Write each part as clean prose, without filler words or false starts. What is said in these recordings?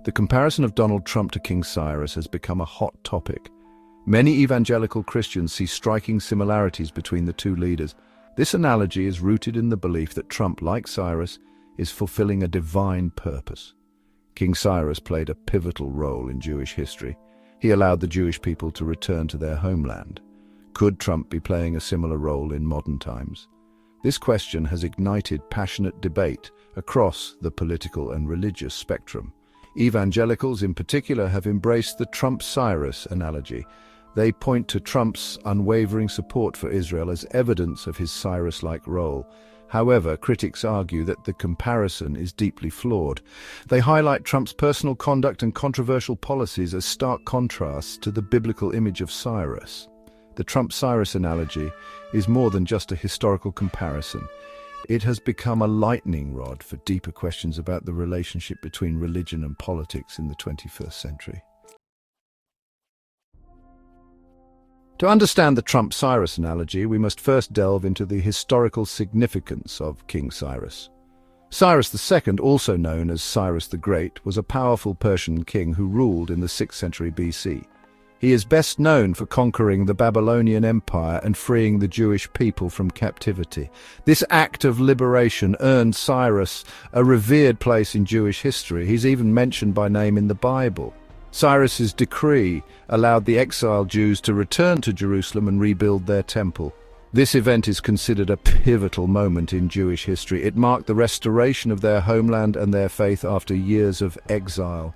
The comparison of Donald Trump to King Cyrus has become a hot topic. Many evangelical Christians see striking similarities between the two leaders. This analogy is rooted in the belief that Trump, like Cyrus, is fulfilling a divine purpose. King Cyrus played a pivotal role in Jewish history. He allowed the Jewish people to return to their homeland. Could Trump be playing a similar role in modern times? This question has ignited passionate debate across the political and religious spectrum. Evangelicals in particular have embraced the Trump-Cyrus analogy. They point to Trump's unwavering support for Israel as evidence of his Cyrus-like role. However, critics argue that the comparison is deeply flawed. They highlight Trump's personal conduct and controversial policies as stark contrasts to the biblical image of Cyrus. The Trump-Cyrus analogy is more than just a historical comparison. It has become a lightning rod for deeper questions about the relationship between religion and politics in the 21st century. To understand the Trump-Cyrus analogy, we must first delve into the historical significance of King Cyrus. Cyrus II, also known as Cyrus the Great, was a powerful Persian king who ruled in the 6th century BC. He is best known for conquering the Babylonian Empire and freeing the Jewish people from captivity. This act of liberation earned Cyrus a revered place in Jewish history. He's even mentioned by name in the Bible. Cyrus's decree allowed the exiled Jews to return to Jerusalem and rebuild their temple. This event is considered a pivotal moment in Jewish history. It marked the restoration of their homeland and their faith after years of exile.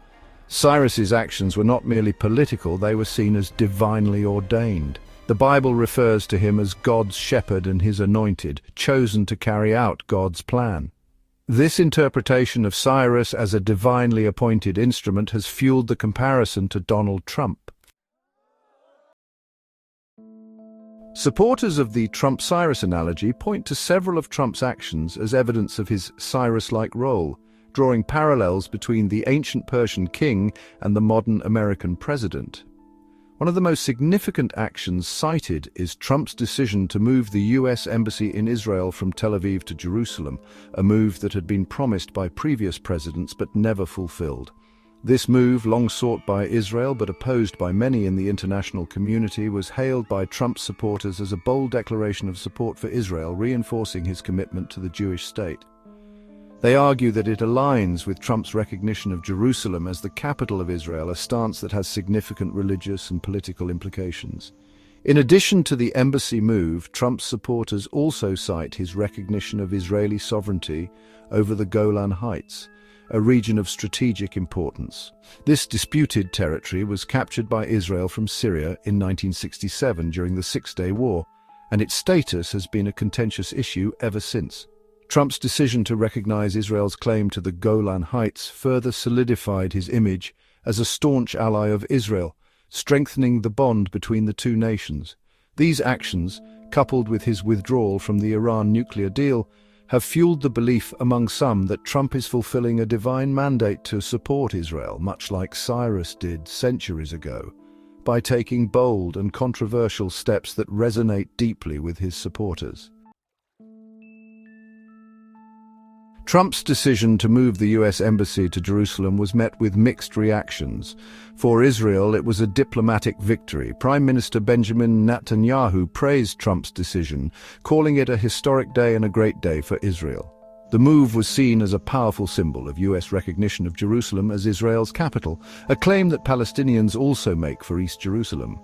Cyrus's actions were not merely political, they were seen as divinely ordained. The Bible refers to him as God's shepherd and his anointed, chosen to carry out God's plan. This interpretation of Cyrus as a divinely appointed instrument has fueled the comparison to Donald Trump. Supporters of the Trump-Cyrus analogy point to several of Trump's actions as evidence of his Cyrus-like role, drawing parallels between the ancient Persian king and the modern American president. One of the most significant actions cited is Trump's decision to move the U.S. Embassy in Israel from Tel Aviv to Jerusalem, a move that had been promised by previous presidents but never fulfilled. This move, long sought by Israel but opposed by many in the international community, was hailed by Trump's supporters as a bold declaration of support for Israel, reinforcing his commitment to the Jewish state. They argue that it aligns with Trump's recognition of Jerusalem as the capital of Israel, a stance that has significant religious and political implications. In addition to the embassy move, Trump's supporters also cite his recognition of Israeli sovereignty over the Golan Heights, a region of strategic importance. This disputed territory was captured by Israel from Syria in 1967 during the Six-Day War, and its status has been a contentious issue ever since. Trump's decision to recognize Israel's claim to the Golan Heights further solidified his image as a staunch ally of Israel, strengthening the bond between the two nations. These actions, coupled with his withdrawal from the Iran nuclear deal, have fueled the belief among some that Trump is fulfilling a divine mandate to support Israel, much like Cyrus did centuries ago, by taking bold and controversial steps that resonate deeply with his supporters. Trump's decision to move the U.S. Embassy to Jerusalem was met with mixed reactions. For Israel, it was a diplomatic victory. Prime Minister Benjamin Netanyahu praised Trump's decision, calling it a historic day and a great day for Israel. The move was seen as a powerful symbol of U.S. recognition of Jerusalem as Israel's capital, a claim that Palestinians also make for East Jerusalem.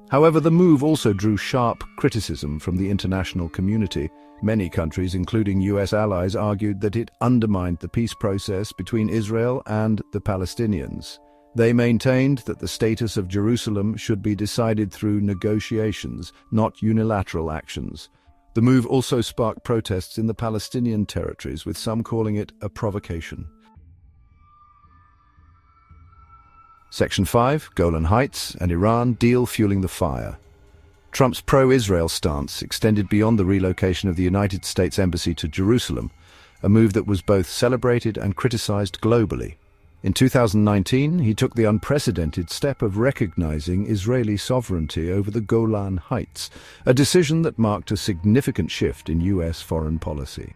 However, the move also drew sharp criticism from the international community. Many countries, including U.S. allies, argued that it undermined the peace process between Israel and the Palestinians. They maintained that the status of Jerusalem should be decided through negotiations, not unilateral actions. The move also sparked protests in the Palestinian territories, with some calling it a provocation. Section 5, Golan Heights and Iran deal fueling the fire. Trump's pro-Israel stance extended beyond the relocation of the United States Embassy to Jerusalem, a move that was both celebrated and criticized globally. In 2019, he took the unprecedented step of recognizing Israeli sovereignty over the Golan Heights, a decision that marked a significant shift in U.S. foreign policy.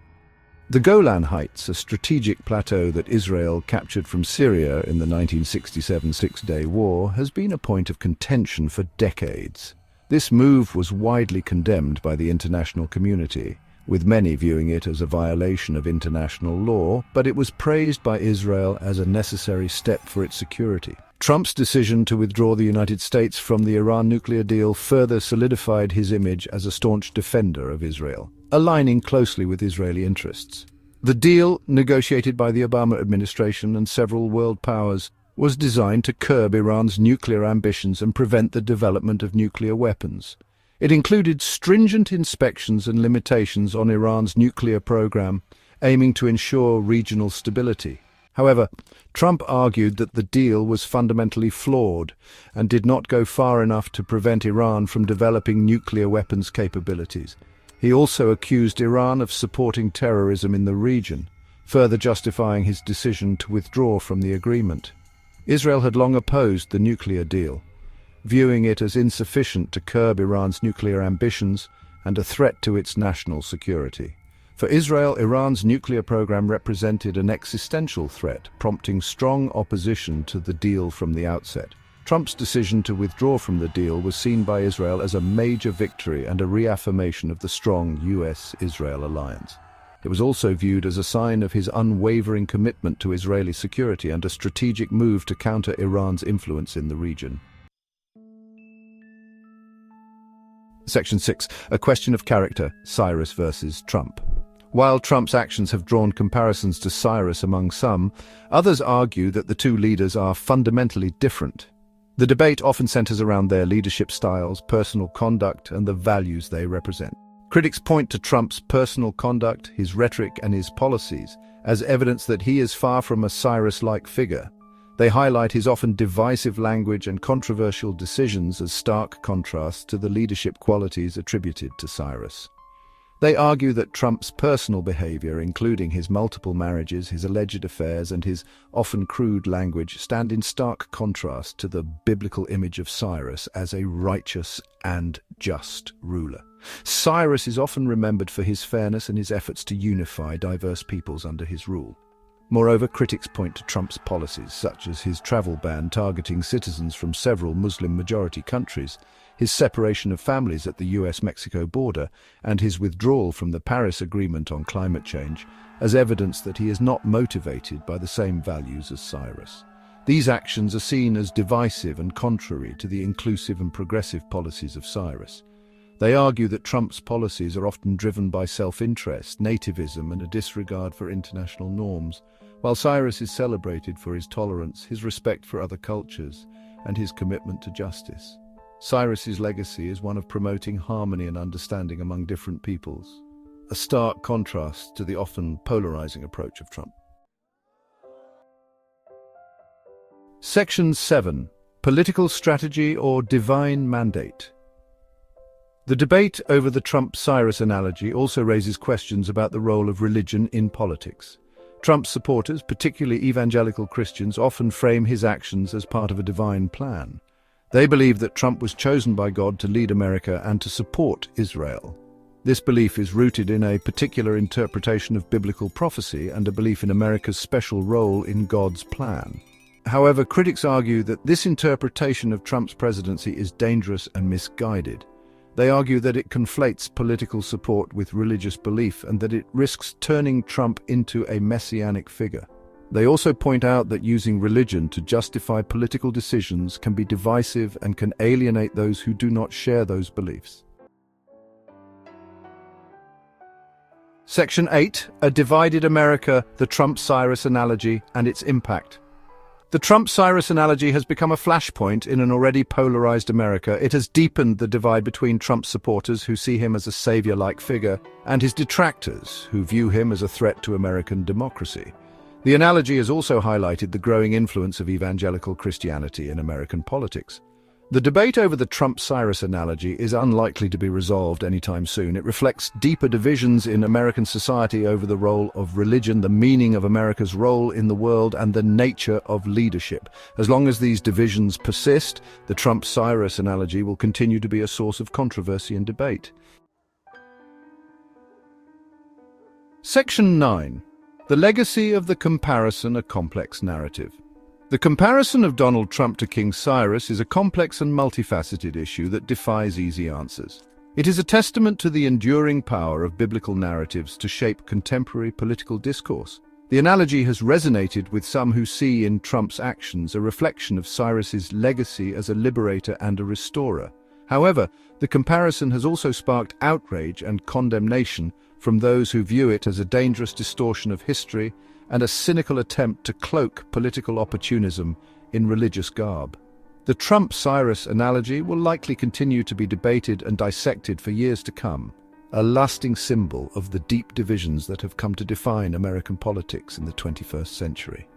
The Golan Heights, a strategic plateau that Israel captured from Syria in the 1967 Six-Day War, has been a point of contention for decades. This move was widely condemned by the international community, with many viewing it as a violation of international law, but it was praised by Israel as a necessary step for its security. Trump's decision to withdraw the United States from the Iran nuclear deal further solidified his image as a staunch defender of Israel, aligning closely with Israeli interests. The deal, negotiated by the Obama administration and several world powers, was designed to curb Iran's nuclear ambitions and prevent the development of nuclear weapons. It included stringent inspections and limitations on Iran's nuclear program, aiming to ensure regional stability. However, Trump argued that the deal was fundamentally flawed and did not go far enough to prevent Iran from developing nuclear weapons capabilities. He also accused Iran of supporting terrorism in the region, further justifying his decision to withdraw from the agreement. Israel had long opposed the nuclear deal, viewing it as insufficient to curb Iran's nuclear ambitions and a threat to its national security. For Israel, Iran's nuclear program represented an existential threat, prompting strong opposition to the deal from the outset. Trump's decision to withdraw from the deal was seen by Israel as a major victory and a reaffirmation of the strong US-Israel alliance. It was also viewed as a sign of his unwavering commitment to Israeli security and a strategic move to counter Iran's influence in the region. Section 6. A question of character, Cyrus versus Trump. While Trump's actions have drawn comparisons to Cyrus among some, others argue that the two leaders are fundamentally different. The debate often centers around their leadership styles, personal conduct, and the values they represent. Critics point to Trump's personal conduct, his rhetoric, and his policies as evidence that he is far from a Cyrus-like figure. They highlight his often divisive language and controversial decisions as stark contrasts to the leadership qualities attributed to Cyrus. They argue that Trump's personal behavior, including his multiple marriages, his alleged affairs, and his often crude language, stand in stark contrast to the biblical image of Cyrus as a righteous and just ruler. Cyrus is often remembered for his fairness and his efforts to unify diverse peoples under his rule. Moreover, critics point to Trump's policies, such as his travel ban targeting citizens from several Muslim-majority countries, his separation of families at the US-Mexico border, and his withdrawal from the Paris Agreement on climate change, as evidence that he is not motivated by the same values as Cyrus. These actions are seen as divisive and contrary to the inclusive and progressive policies of Cyrus. They argue that Trump's policies are often driven by self-interest, nativism, and a disregard for international norms, while Cyrus is celebrated for his tolerance, his respect for other cultures, and his commitment to justice. Cyrus's legacy is one of promoting harmony and understanding among different peoples, a stark contrast to the often polarizing approach of Trump. Section 7. Political strategy or divine mandate. The debate over the Trump-Cyrus analogy also raises questions about the role of religion in politics. Trump's supporters, particularly evangelical Christians, often frame his actions as part of a divine plan. They believe that Trump was chosen by God to lead America and to support Israel. This belief is rooted in a particular interpretation of biblical prophecy and a belief in America's special role in God's plan. However, critics argue that this interpretation of Trump's presidency is dangerous and misguided. They argue that it conflates political support with religious belief and that it risks turning Trump into a messianic figure. They also point out that using religion to justify political decisions can be divisive and can alienate those who do not share those beliefs. Section 8. A divided America, the Trump-Cyrus analogy and its impact. The Trump-Cyrus analogy has become a flashpoint in an already polarized America. It has deepened the divide between Trump's supporters, who see him as a savior-like figure, and his detractors, who view him as a threat to American democracy. The analogy has also highlighted the growing influence of evangelical Christianity in American politics. The debate over the Trump-Cyrus analogy is unlikely to be resolved anytime soon. It reflects deeper divisions in American society over the role of religion, the meaning of America's role in the world, and the nature of leadership. As long as these divisions persist, the Trump-Cyrus analogy will continue to be a source of controversy and debate. Section 9. The legacy of the comparison, a complex narrative. The comparison of Donald Trump to King Cyrus is a complex and multifaceted issue that defies easy answers. It is a testament to the enduring power of biblical narratives to shape contemporary political discourse. The analogy has resonated with some who see in Trump's actions a reflection of Cyrus's legacy as a liberator and a restorer. However, the comparison has also sparked outrage and condemnation from those who view it as a dangerous distortion of history and a cynical attempt to cloak political opportunism in religious garb. The Trump-Cyrus analogy will likely continue to be debated and dissected for years to come, a lasting symbol of the deep divisions that have come to define American politics in the 21st century.